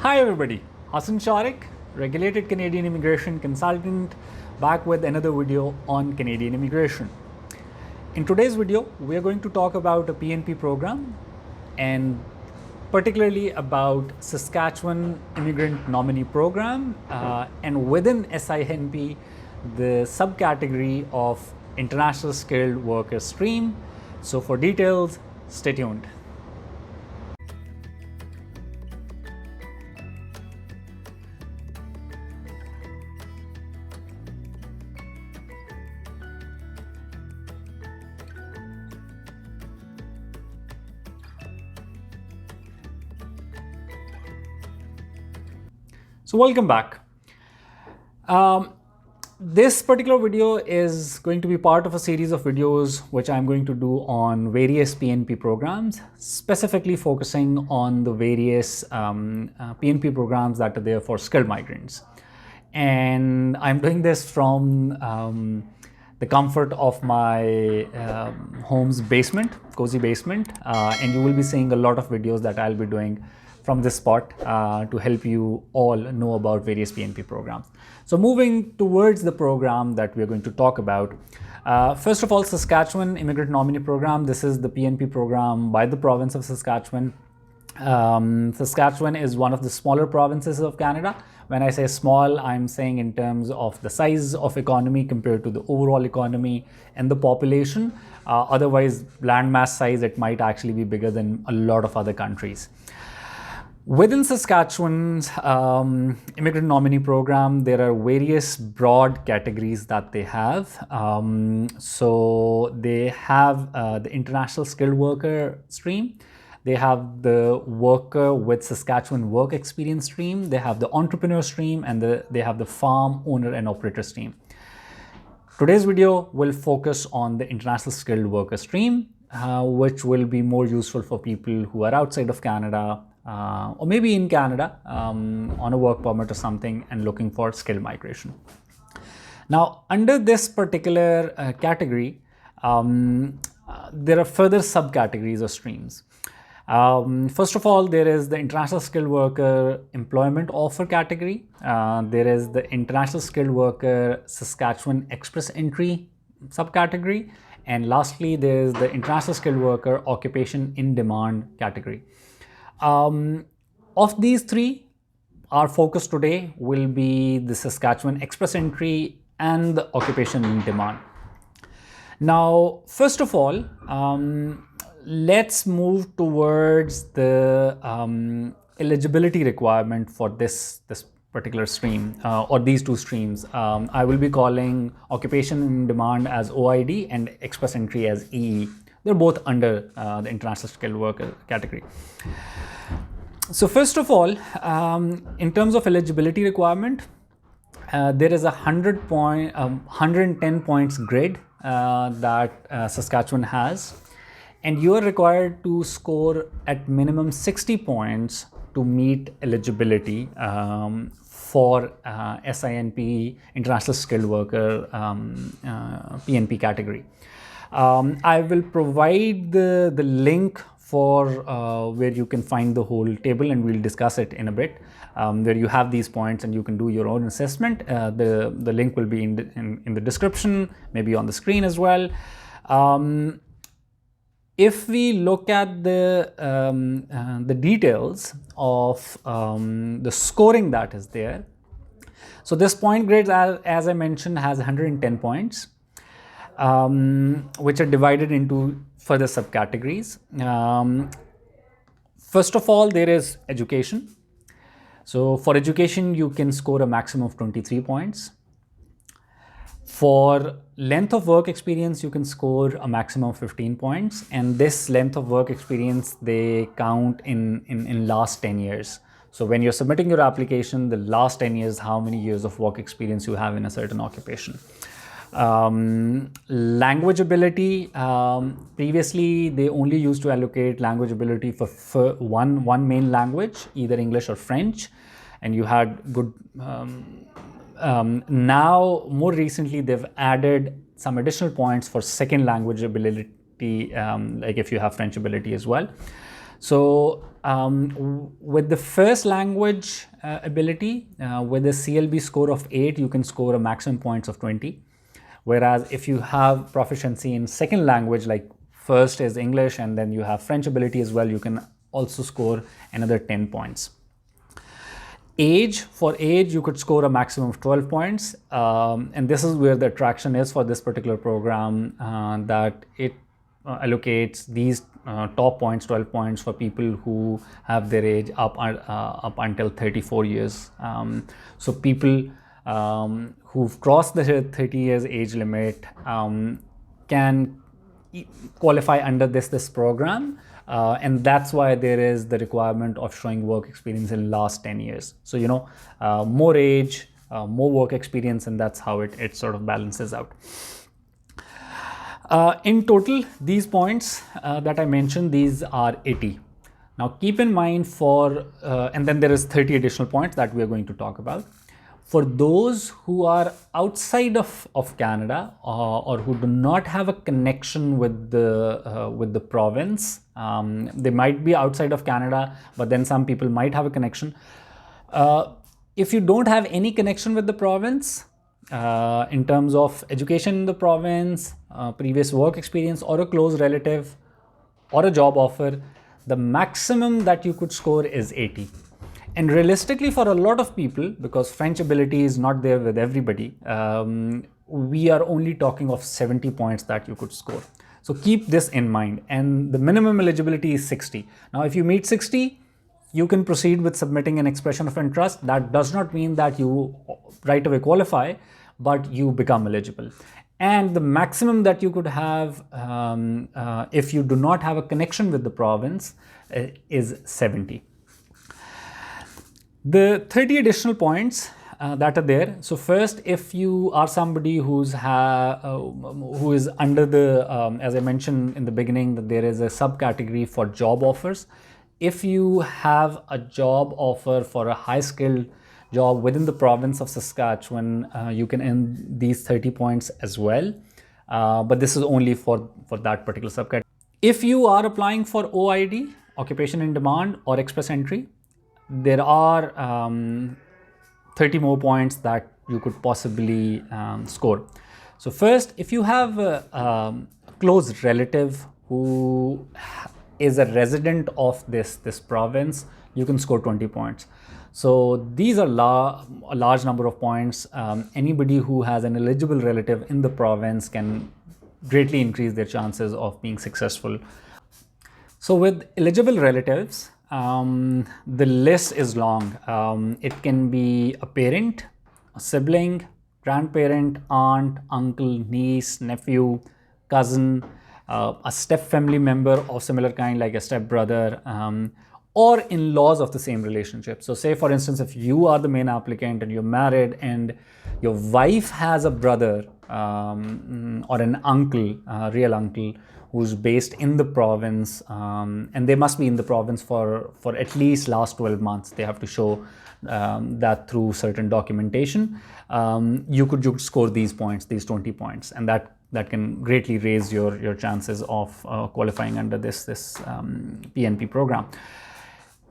Hi everybody, Hassan Shariq, regulated Canadian immigration consultant, back with another video on Canadian immigration. In today's video, we are going to talk about a PNP program and particularly about Saskatchewan Immigrant Nominee Program and within SINP, the subcategory of International Skilled Worker Stream. So for details, stay tuned. So welcome back. This particular video is going to be part of a series of videos which I'm going to do on various PNP programs, specifically focusing on the various PNP programs that are there for skilled migrants. And I'm doing this from the comfort of my home's basement, cozy basement, and you will be seeing a lot of videos that I'll be doing from this spot to help you all know about various PNP programs. So moving towards the program that we're going to talk about, first of all, Saskatchewan Immigrant Nominee Program. This is the PNP program by the province of Saskatchewan. Saskatchewan is one of the smaller provinces of Canada. When I say small, I'm saying in terms of the size of economy compared to the overall economy and the population. Otherwise, landmass size, it might actually be bigger than a lot of other countries. Within Saskatchewan's Immigrant Nominee Program, there are various broad categories that they have. So they have the International Skilled Worker Stream. They have the Worker with Saskatchewan Work Experience Stream. They have the Entrepreneur Stream, and they have the Farm Owner and Operator Stream. Today's video will focus on the International Skilled Worker Stream, which will be more useful for people who are outside of Canada, or maybe in Canada on a work permit or something and looking for skilled migration. Now, under this particular category, there are further subcategories or streams. First of all, there is the International Skilled Worker Employment Offer category. There is the International Skilled Worker Saskatchewan Express Entry subcategory. And lastly, there is the International Skilled Worker Occupation in Demand category. Of these three, our focus today will be the Saskatchewan Express Entry and the Occupation in Demand. Now, first of all, let's move towards the eligibility requirement for this particular stream or these two streams. I will be calling Occupation in Demand as OID and Express Entry as EE. They're both under the International Skilled Worker category. So first of all, in terms of eligibility requirement, there is a 110 points grid that Saskatchewan has, and you are required to score at minimum 60 points to meet eligibility for SINP, International Skilled Worker PNP category. I will provide the link for where you can find the whole table, and we'll discuss it in a bit, where you have these points and you can do your own assessment. The link will be in the description, maybe on the screen as well. If we look at the details of the scoring that is there, so this point grid, as I mentioned, has 110 points. Which are divided into further subcategories. First of all, there is education. So for education, you can score a maximum of 23 points. For length of work experience, you can score a maximum of 15 points. And this length of work experience, they count in last 10 years. So when you're submitting your application, the last 10 years, how many years of work experience you have in a certain occupation. Language ability, previously they only used to allocate language ability for one main language, either English or French, and you had good now more recently they've added some additional points for second language ability, like if you have French ability as well. So with the first language ability, with a CLB score of 8, you can score a maximum points of 20. Whereas if you have proficiency in second language, like first is English and then you have French ability as well, you can also score another 10 points. For age, you could score a maximum of 12 points. And this is where the attraction is for this particular program, that it allocates these top points, 12 points, for people who have their age up until 34 years. So people who've crossed the 30 years age limit can qualify under this program. And that's why there is the requirement of showing work experience in last 10 years. So, more age, more work experience, and that's how it sort of balances out. In total, these points that I mentioned, these are 80. Now keep in mind and then there is 30 additional points that we are going to talk about. For those who are outside of Canada or who do not have a connection with the province, they might be outside of Canada, but then some people might have a connection. If you don't have any connection with the province, in terms of education in the province, previous work experience, or a close relative, or a job offer, the maximum that you could score is 80. And realistically, for a lot of people, because French ability is not there with everybody, we are only talking of 70 points that you could score. So keep this in mind. And the minimum eligibility is 60. Now, if you meet 60, you can proceed with submitting an expression of interest. That does not mean that you right away qualify, but you become eligible. And the maximum that you could have if you do not have a connection with the province is 70. The 30 additional points that are there. So first, if you are somebody who is under the, as I mentioned in the beginning, that there is a subcategory for job offers. If you have a job offer for a high-skilled job within the province of Saskatchewan, you can earn these 30 points as well. But this is only for that particular subcategory. If you are applying for OID, Occupation in Demand, or Express Entry, there are 30 more points that you could possibly score. So first, if you have a close relative who is a resident of this province, you can score 20 points. So these are a large number of points. Anybody who has an eligible relative in the province can greatly increase their chances of being successful. So with eligible relatives, the list is long. It can be a parent, a sibling, grandparent, aunt, uncle, niece, nephew, cousin, a step family member of similar kind, like a step brother, or in-laws of the same relationship. So say, for instance, if you are the main applicant and you're married and your wife has a brother or an uncle, real uncle, who's based in the province, and they must be in the province for at least last 12 months. They have to show that through certain documentation. You could score these points, these 20 points, and that can greatly raise your chances of qualifying under this PNP program.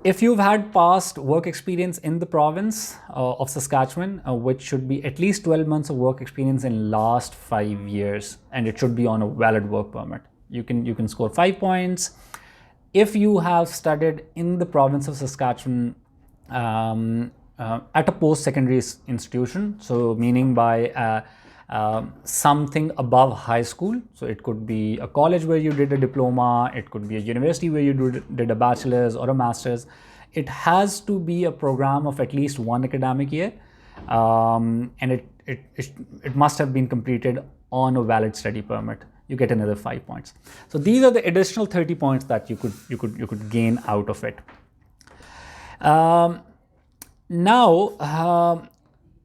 If you've had past work experience in the province of Saskatchewan, which should be at least 12 months of work experience in last 5 years, and it should be on a valid work permit, you can score 5 points. If you have studied in the province of Saskatchewan at a post-secondary institution, so meaning by something above high school, so it could be a college where you did a diploma, it could be a university where you did a bachelor's or a master's. It has to be a program of at least 1 academic year, and it must have been completed on a valid study permit. You get another 5 points. So these are the additional 30 points that you could gain out of it. Now,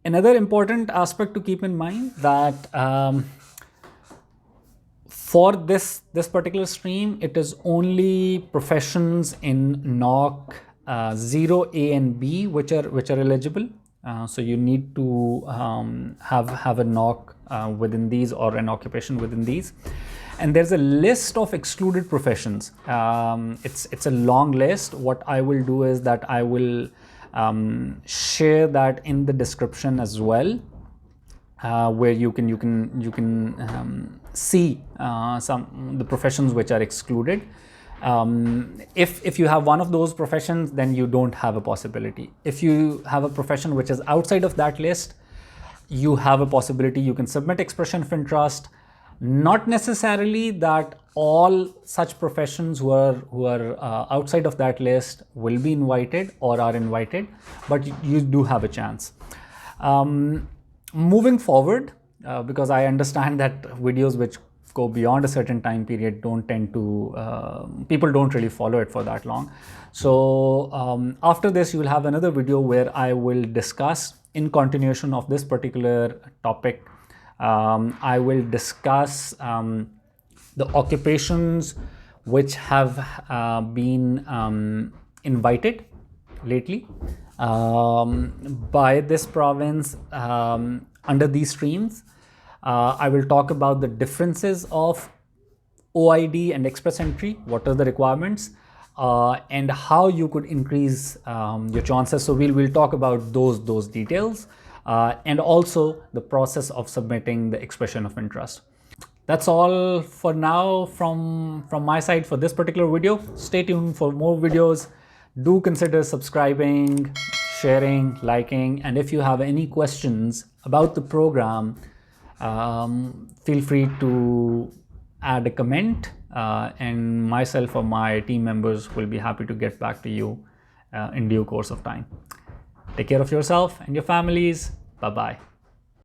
another important aspect to keep in mind that for this particular stream, it is only professions in NOC 0A and B which are eligible. So you need to have a NOC within these, or an occupation within these. And there's a list of excluded professions. It's a long list. What I will do is that I will share that in the description as well, where you can see the professions which are excluded. If you have one of those professions, then you don't have a possibility. If you have a profession which is outside of that list, you have a possibility. You can submit expression of interest. Not necessarily that all such professions who are outside of that list will be invited or are invited, but you do have a chance. Moving forward, because I understand that videos which go beyond a certain time period don't tend to, people don't really follow it for that long. So after this, you will have another video where I will discuss, in continuation of this particular topic, I will discuss the occupations which have been invited lately by this province under these streams. I will talk about the differences of OID and express entry, what are the requirements, and how you could increase your chances. So we'll talk about those details, and also the process of submitting the expression of interest. That's all for now from my side for this particular video. Stay tuned for more videos. Do consider subscribing, sharing, liking, and if you have any questions about the program, feel free to add a comment, and myself or my team members will be happy to get back to you in due course of time. Take care of yourself and your families. Bye-bye.